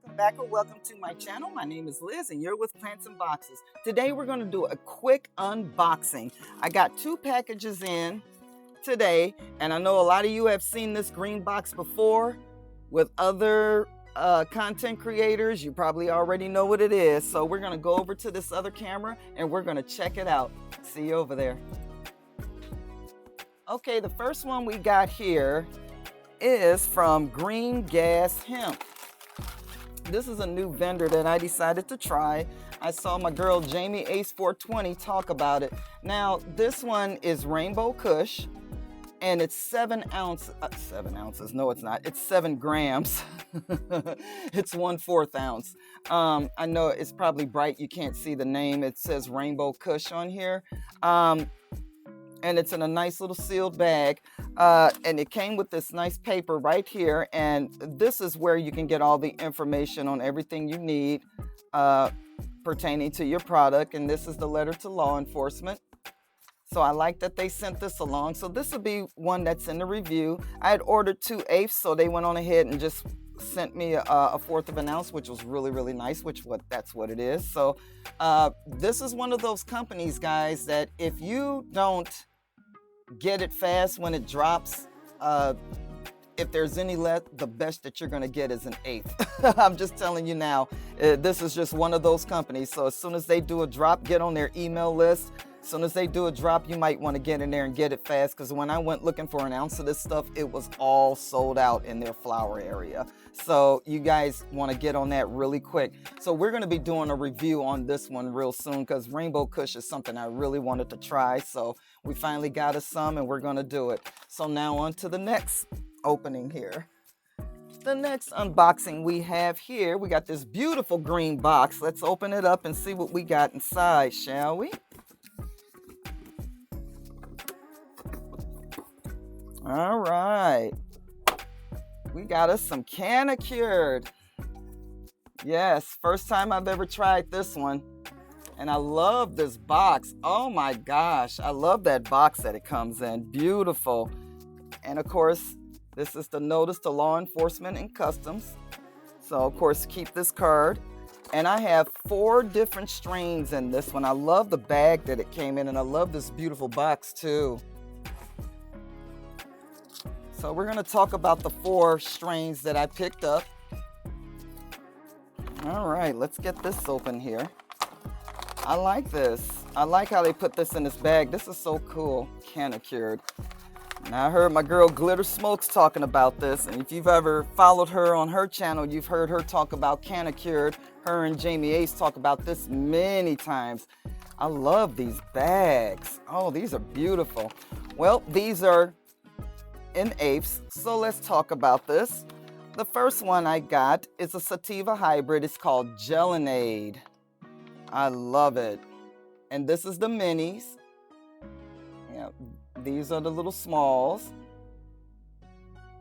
Welcome back or welcome to my channel. My name is Liz and you're with Plants and Boxes. Today we're going to do a quick unboxing. I got 2 packages in today, and I know a lot of you have seen this green box before with other content creators. You probably already know what it is. So we're going to go over to this other camera and we're going to check it out. See you over there. Okay, the first one we got here is from Green Gas Hemp. This is a new vendor that I decided to try. I saw my girl Jamie Ace 420 talk about it. Now, this one is Rainbow Kush, and it's 7 ounces. No, it's not. It's 7 grams. It's 1/4 ounce. I know it's probably bright. You can't see the name. It says Rainbow Kush on here. And it's in a nice little sealed bag. And it came with this nice paper right here. And this is where you can get all the information on everything you need pertaining to your product. And this is the letter to law enforcement. So I like that they sent this along. So this will be one that's in the review. I had ordered 2 eighths, so they went on ahead and just sent me a 1/4 of an ounce, which was really, really nice, that's what it is. So this is one of those companies, guys, that if you don't get it fast when it drops, if there's any left, the best that you're going to get is an 1/8. I'm just telling you now, this is just one of those companies. So as soon as they do a drop, get on their email list. As soon as they do a drop, you might want to get in there and get it fast, because when I went looking for an ounce of this stuff, it was all sold out in their flower area. So you guys want to get on that really quick. So we're going to be doing a review on this one real soon, because Rainbow Kush is something I really wanted to try. So we finally got us some and we're going to do it. So now on to the next opening here. The next unboxing we have here, we got this beautiful green box. Let's open it up and see what we got inside, shall we? All right, we got us some Canacured. Yes, first time I've ever tried this one. And I love this box. Oh my gosh, I love that box that it comes in. Beautiful. And of course, this is the notice to law enforcement and customs. So of course, keep this card. And I have 4 different strains in this one. I love the bag that it came in, and I love this beautiful box too. So we're going to talk about the 4 strains that I picked up. All right, let's get this open here. I like this. I like how they put this in this bag. This is so cool. Canacured. Now I heard my girl Glitter Smokes talking about this, and if you've ever followed her on her channel, you've heard her talk about Canacured. Her and Jamie Ace talk about this many times. I love these bags. Oh, these are beautiful. Well, these are in eighths, so let's talk about this. The first one I got is a sativa hybrid. It's called Gelinade. I love it. And this is the minis. Yeah, these are the little smalls.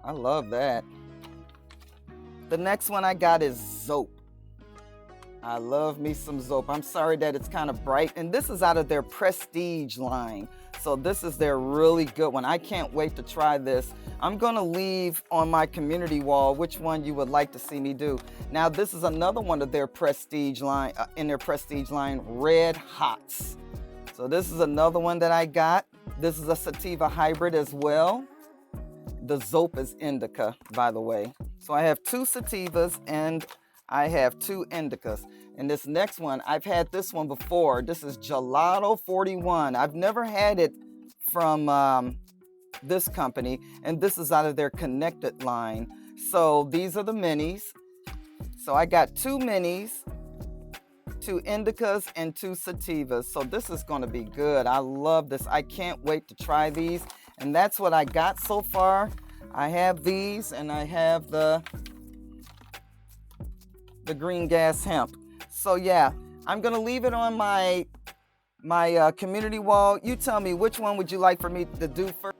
I love that. The next one I got is Zope. I love me some Zope. I'm sorry that it's kind of bright. And this is out of their Prestige line. So this is their really good one. I can't wait to try this. I'm going to leave on my community wall which one you would like to see me do. Now, this is another one of their Prestige line, Red Hots. So this is another one that I got. This is a sativa hybrid as well. The Zope is indica, by the way. So I have 2 sativas and I have 2 indicas. And this next one, I've had this one before. This is Gelato 41. I've never had it from this company, and this is out of their Connected line. So these are the minis. So I got 2 minis, 2 indicas, and 2 sativas. So this is going to be good. I love this. I can't wait to try these. And that's what I got so far. I have these, and I have the Green Gas Hemp. So yeah, I'm gonna leave it on my community wall. You tell me, which one would you like for me to do first?